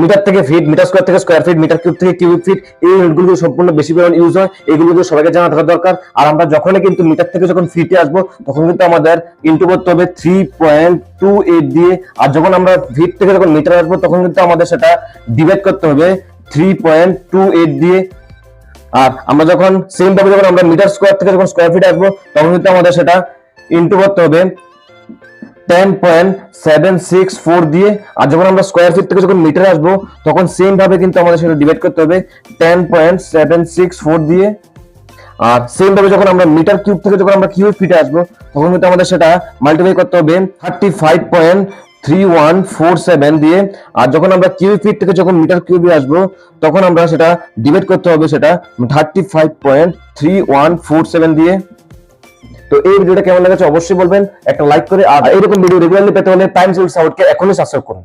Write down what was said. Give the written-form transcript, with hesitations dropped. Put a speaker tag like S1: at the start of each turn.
S1: Metre থেকে fit, metre square থেকে square feet, metre cube থেকে কিউবিক ফিট, এই ইউনিটগুলো সম্পূর্ণ বেশি পরিমাণ ইউজ হয়। এগুলো সবাইকে জানা থাকা দরকার। আর আমরা যখনই কিন্তু মিটার থেকে যখন ফিটে আসবো তখন কিন্তু আমাদের ইনটু করতে হবে 3.28 দিয়ে। আর যখন আমরা ফিট থেকে যখন মিটার আসবো তখন কিন্তু আমাদের সেটা ডিভাইড করতে হবে 3.28 দিয়ে। আর আমরা যখন সেম ভাবে যখন আমরা মিটার স্কয়ার থেকে যখন স্কয়ার ফিট আসবো তখন কিন্তু আমাদের সেটা ইনটু করতে হবে 10.764 দিয়ে। আর যখন আমরা স্কয়ার ফিট থেকে যখন মিটারে আসবো তখন সেম ভাবে কিন্তু আমাদের সেটা ডিভাইড করতে হবে 10.764 দিয়ে। আর সেম ভাবে যখন আমরা মিটার কিউব থেকে যখন আমরা কিউবিক ফিটে আসবো তখন কিন্তু আমাদের সেটা মাল্টিপ্লাই করতে হবে 35.3147 দিয়ে। আর যখন আমরা কিউবিক ফিট থেকে যখন মিটার কিউবে আসবো তখন আমরা সেটা ডিভাইড করতে হবে সেটা 35.3147 দিয়ে। তো এই ভিডিওটা কেমন লেগেছে অবশ্যই বলবেন একটা লাইক করে। আর এরকম ভিডিও রেগুলারলি পেতে হলে টাইমস উইথ সাউথকে এখনই সাবস্ক্রাইব করুন।